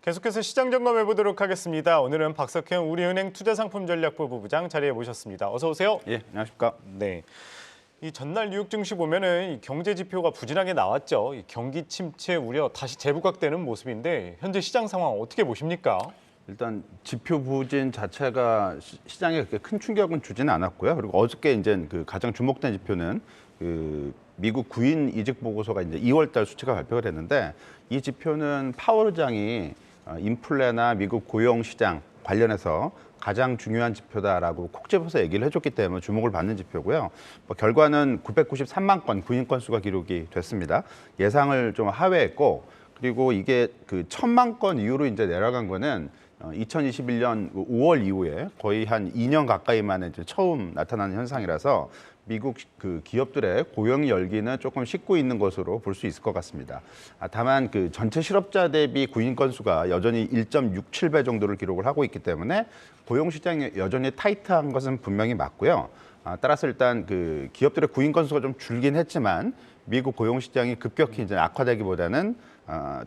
계속해서 시장 점검해 보도록 하겠습니다. 오늘은 박석현 우리은행 투자상품전략부 부장 자리에 모셨습니다. 어서 오세요. 예, 안녕하십니까. 네. 이 전날 뉴욕 증시 보면은 이 경제 지표가 부진하게 나왔죠. 이 경기 침체 우려 다시 재부각되는 모습인데 현재 시장 상황 어떻게 보십니까? 일단 지표 부진 자체가 시장에 그렇게 큰 충격은 주지는 않았고요. 그리고 어저께 이제 그 가장 주목된 지표는 그 미국 구인 이직 보고서가 이제 2월달 수치가 발표가 됐는데 이 지표는 파월 의장이 인플레나 미국 고용 시장 관련해서 가장 중요한 지표다라고 콕 집어서 얘기를 해줬기 때문에 주목을 받는 지표고요. 결과는 993만 건 구인 건수가 기록이 됐습니다. 예상을 좀 하회했고 그리고 이게 그 1000만 건 이후로 이제 내려간 거는 2021년 5월 이후에 거의 한 2년 가까이 만에 이제 처음 나타나는 현상이라서 미국 그 기업들의 고용 열기는 조금 식고 있는 것으로 볼 수 있을 것 같습니다. 다만 그 전체 실업자 대비 구인 건수가 여전히 1.67배 정도를 기록을 하고 있기 때문에 고용 시장이 여전히 타이트한 것은 분명히 맞고요. 따라서 일단 그 기업들의 구인 건수가 좀 줄긴 했지만 미국 고용 시장이 급격히 이제 악화되기보다는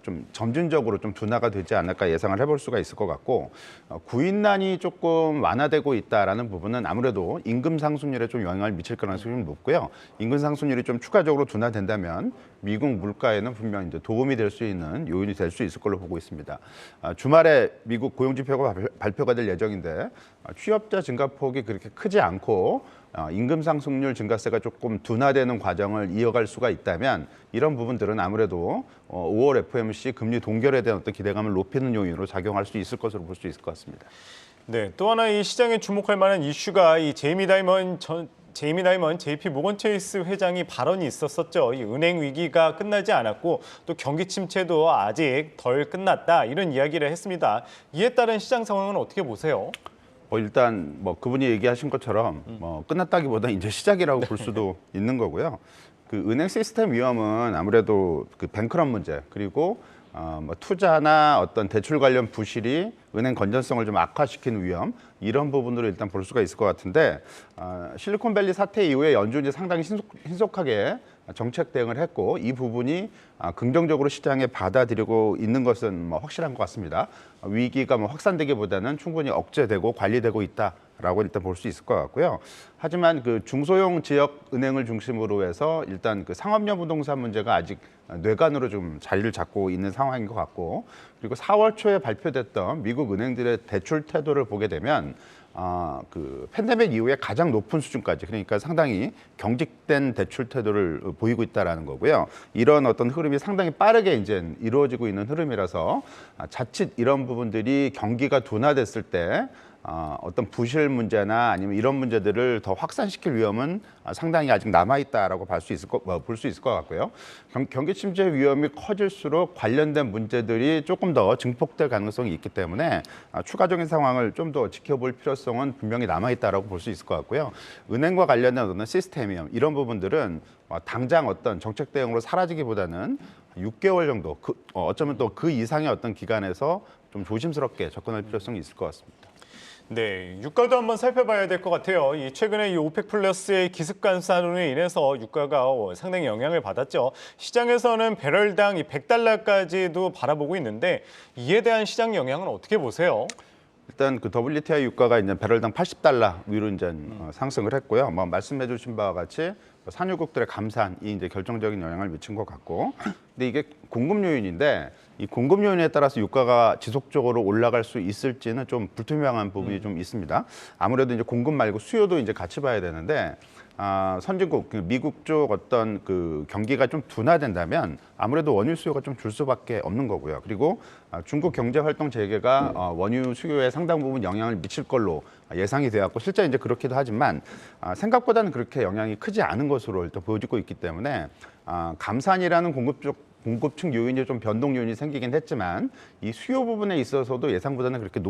좀 점진적으로 좀 둔화가 되지 않을까 예상을 해볼 수가 있을 것 같고 구인난이 조금 완화되고 있다라는 부분은 아무래도 임금 상승률에 좀 영향을 미칠 가능성이 좀 높고요. 임금 상승률이 좀 추가적으로 둔화된다면 미국 물가에는 분명 이제 도움이 될 수 있는 요인이 될 수 있을 걸로 보고 있습니다. 주말에 미국 고용 지표가 발표가 될 예정인데 취업자 증가폭이 그렇게 크지 않고 임금 상승률 증가세가 조금 둔화되는 과정을 이어갈 수가 있다면 이런 부분들은 아무래도 5월 FOMC 금리 동결에 대한 어떤 기대감을 높이는 요인으로 작용할 수 있을 것으로 볼 수 있을 것 같습니다. 네, 또 하나 이 시장에 주목할 만한 이슈가 이 제이미 다이먼 JP 모건 체이스 회장이 발언이 있었었죠. 이 은행 위기가 끝나지 않았고 또 경기 침체도 아직 덜 끝났다 이런 이야기를 했습니다. 이에 따른 시장 상황은 어떻게 보세요? 일단 그분이 얘기하신 것처럼 끝났다기보다 이제 시작이라고 볼 수도 있는 거고요. 그 은행 시스템 위험은 아무래도 그 뱅크런 문제 그리고 투자나 어떤 대출 관련 부실이 은행 건전성을 좀 악화시키는 위험 이런 부분으로 일단 볼 수가 있을 것 같은데 실리콘밸리 사태 이후에 연준이 상당히 신속하게 정책 대응을 했고 이 부분이 긍정적으로 시장에 받아들이고 있는 것은 확실한 것 같습니다. 위기가 확산되기보다는 충분히 억제되고 관리되고 있다라고 일단 볼 수 있을 것 같고요. 하지만 그 중소형 지역 은행을 중심으로 해서 일단 그 상업용 부동산 문제가 아직 뇌관으로 좀 자리를 잡고 있는 상황인 것 같고 그리고 4월 초에 발표됐던 미국 은행들의 대출 태도를 보게 되면 그 팬데믹 이후에 가장 높은 수준까지 그러니까 상당히 경직된 대출 태도를 보이고 있다라는 거고요. 이런 어떤 흐름이 상당히 빠르게 이제 이루어지고 있는 흐름이라서 자칫 이런 부분들이 경기가 둔화됐을 때 어떤 부실 문제나 아니면 이런 문제들을 더 확산시킬 위험은 상당히 아직 남아있다라고 볼 수 있을 것 같고요. 경기 침체 위험이 커질수록 관련된 문제들이 조금 더 증폭될 가능성이 있기 때문에 추가적인 상황을 좀 더 지켜볼 필요성은 분명히 남아있다라고 볼 수 있을 것 같고요. 은행과 관련된 어떤 시스템 위험 이런 부분들은 당장 어떤 정책 대응으로 사라지기보다는 6개월 정도 어쩌면 또 그 이상의 어떤 기간에서 좀 조심스럽게 접근할 필요성이 있을 것 같습니다. 네, 유가도 한번 살펴봐야 될 것 같아요. 최근에 이 오펙 플러스의 기습 감산으로 인해서 유가가 상당히 영향을 받았죠. 시장에서는 배럴당 100달러까지도 바라보고 있는데 이에 대한 시장 영향은 어떻게 보세요? 일단 그 WTI 유가가 이제 배럴당 80달러 위로 이제 상승을 했고요. 말씀해주신 바와 같이 산유국들의 감산이 이제 결정적인 영향을 미친 것 같고, 근데 이게 공급 요인인데 이 공급 요인에 따라서 유가가 지속적으로 올라갈 수 있을지는 좀 불투명한 부분이 좀 있습니다. 아무래도 이제 공급 말고 수요도 이제 같이 봐야 되는데. 선진국, 미국 쪽 어떤 그 경기가 좀 둔화된다면 아무래도 원유 수요가 좀 줄 수밖에 없는 거고요. 그리고 중국 경제 활동 재개가 원유 수요에 상당 부분 영향을 미칠 걸로 예상이 되었고 실제 이제 그렇기도 하지만 생각보다는 그렇게 영향이 크지 않은 것으로 일단 보여지고 있기 때문에 감산이라는 공급층 요인이 좀 변동 요인이 생기긴 했지만 이 수요 부분에 있어서도 예상보다는 그렇게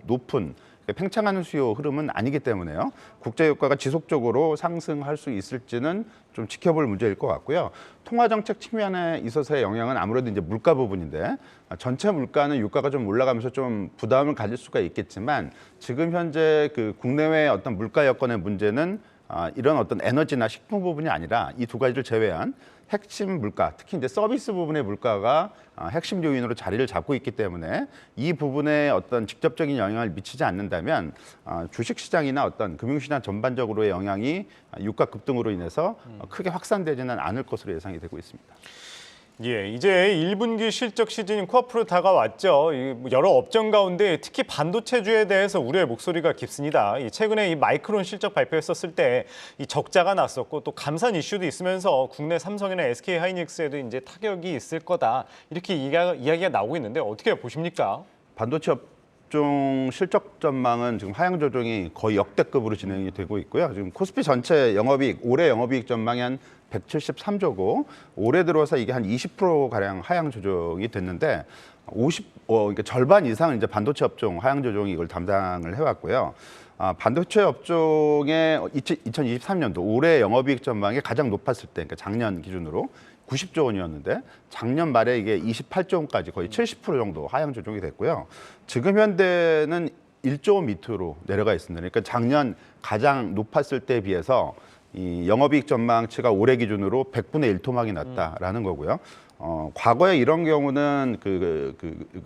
높은 팽창하는 수요 흐름은 아니기 때문에요. 국제 유가가 지속적으로 상승할 수 있을지는 좀 지켜볼 문제일 것 같고요. 통화 정책 측면에 있어서의 영향은 아무래도 이제 물가 부분인데 전체 물가는 유가가 좀 올라가면서 좀 부담을 가질 수가 있겠지만 지금 현재 그 국내외 어떤 물가 여건의 문제는 이런 어떤 에너지나 식품 부분이 아니라 이 두 가지를 제외한 핵심 물가, 특히 이제 서비스 부분의 물가가 핵심 요인으로 자리를 잡고 있기 때문에 이 부분에 어떤 직접적인 영향을 미치지 않는다면 주식시장이나 어떤 금융시장 전반적으로의 영향이 유가 급등으로 인해서 크게 확산되지는 않을 것으로 예상이 되고 있습니다. 예, 이제 1분기 실적 시즌인 코앞으로 다가왔죠. 여러 업종 가운데 특히 반도체주에 대해서 우려의 목소리가 깊습니다. 최근에 이 마이크론 실적 발표했었을 때 이 적자가 났었고 또 감산 이슈도 있으면서 국내 삼성이나 SK 하이닉스에도 이제 타격이 있을 거다. 이렇게 이야기가 나오고 있는데 어떻게 보십니까? 반도체 업종 실적 전망은 지금 하향 조정이 거의 역대급으로 진행이 되고 있고요. 지금 코스피 전체 영업이익, 올해 영업이익 전망이 한 173조고 올해 들어서 이게 한 20% 가량 하향 조정이 됐는데 그러니까 절반 이상은 이제 반도체 업종 하향 조정이 이걸 담당을 해왔고요. 반도체 업종의 2023년도 올해 영업이익 전망이 가장 높았을 때, 그러니까 작년 기준으로 90조 원이었는데 작년 말에 이게 28조 원까지 거의 70% 정도 하향 조정이 됐고요. 지금 현대는 1조 원 밑으로 내려가 있습니다. 그러니까 작년 가장 높았을 때에 비해서 이 영업이익 전망치가 올해 기준으로 100분의 1 토막이 났다라는 거고요. 과거에 이런 경우는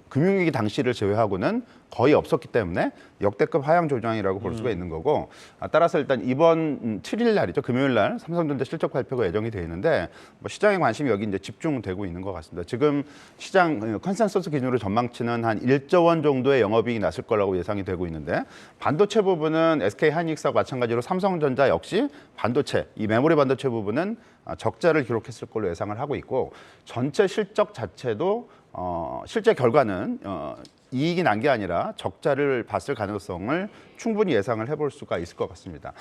금융위기 당시를 제외하고는 거의 없었기 때문에 역대급 하향 조정이라고 볼 수가 있는 거고 따라서 일단 이번 7일 날이죠. 금요일 날 삼성전자 실적 발표가 예정이 돼 있는데 시장의 관심이 여기 이제 집중되고 있는 것 같습니다. 지금 시장 컨센서스 기준으로 전망치는 한 1조 원 정도의 영업이익이 났을 거라고 예상이 되고 있는데 반도체 부분은 SK 하이닉스와 마찬가지로 삼성전자 역시 반도체, 이 메모리 반도체 부분은 적자를 기록했을 걸로 예상을 하고 있고 전체 실적 자체도 실제 결과는 이익이 난 게 아니라 적자를 봤을 가능성을 충분히 예상을 해볼 수가 있을 것 같습니다.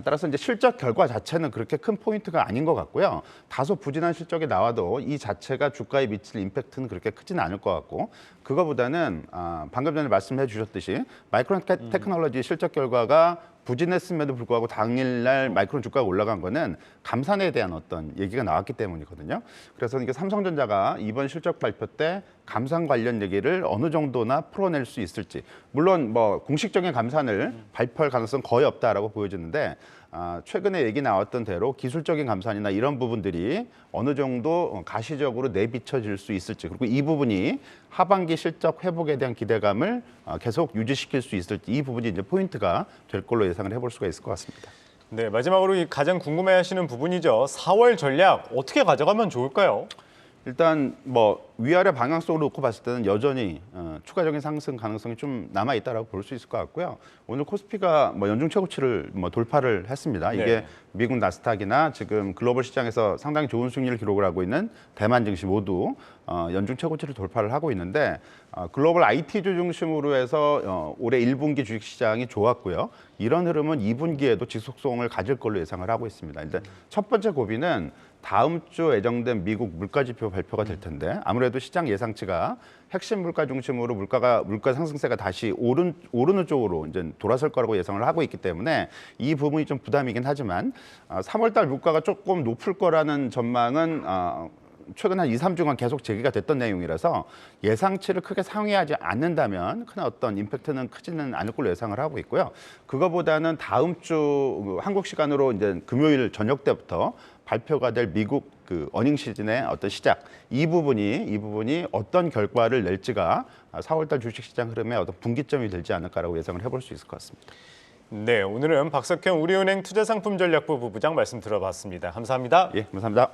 따라서 이제 실적 결과 자체는 그렇게 큰 포인트가 아닌 것 같고요. 다소 부진한 실적이 나와도 이 자체가 주가에 미칠 임팩트는 그렇게 크지는 않을 것 같고 그거보다는 방금 전에 말씀해 주셨듯이 마이크론 테크놀로지 실적 결과가 부진했음에도 불구하고 당일날 마이크론 주가가 올라간 거는 감산에 대한 어떤 얘기가 나왔기 때문이거든요. 그래서 이게 삼성전자가 이번 실적 발표 때 감산 관련 얘기를 어느 정도나 풀어낼 수 있을지, 물론 뭐 공식적인 감산을 발표할 가능성 거의 없다라고 보여지는데 최근에 얘기 나왔던 대로 기술적인 감산이나 이런 부분들이 어느 정도 가시적으로 내비쳐질 수 있을지, 그리고 이 부분이 하반기 실적 회복에 대한 기대감을 계속 유지시킬 수 있을지, 이 부분이 이제 포인트가 될 걸로 예상을 해볼 수가 있을 것 같습니다. 네, 마지막으로 가장 궁금해하시는 부분이죠. 4월 전략 어떻게 가져가면 좋을까요? 일단 뭐 위아래 방향성으로 놓고 봤을 때는 여전히 추가적인 상승 가능성이 좀 남아 있다라고 볼 수 있을 것 같고요. 오늘 코스피가 뭐 연중 최고치를 돌파를 했습니다. 이게 네. 미국 나스닥이나 지금 글로벌 시장에서 상당히 좋은 수익률을 기록을 하고 있는 대만 증시 모두 연중 최고치를 돌파를 하고 있는데 글로벌 IT주 중심으로 해서 올해 1분기 주식시장이 좋았고요. 이런 흐름은 2분기에도 지속성을 가질 걸로 예상을 하고 있습니다. 일단 첫 번째 고비는 다음 주 예정된 미국 물가지표 발표가 될 텐데 아무래도 시장 예상치가 핵심 물가 중심으로 물가 상승세가 다시 오르는 쪽으로 이제 돌아설 거라고 예상을 하고 있기 때문에 이 부분이 좀 부담이긴 하지만 3월달 물가가 조금 높을 거라는 전망은 최근 한 2, 3주간 계속 제기가 됐던 내용이라서 예상치를 크게 상회하지 않는다면 큰 어떤 임팩트는 크지는 않을 걸로 예상을 하고 있고요. 그거보다는 다음 주 한국 시간으로 이제 금요일 저녁 때부터 발표가 될 미국 어닝 시즌의 어떤 시작, 이 부분이 어떤 결과를 낼지가 4월달 주식시장 흐름의 어떤 분기점이 되지 않을까라고 예상을 해볼 수 있을 것 같습니다. 네, 오늘은 박석현 우리은행 투자상품전략부 부부장 말씀 들어봤습니다. 감사합니다. 예, 감사합니다.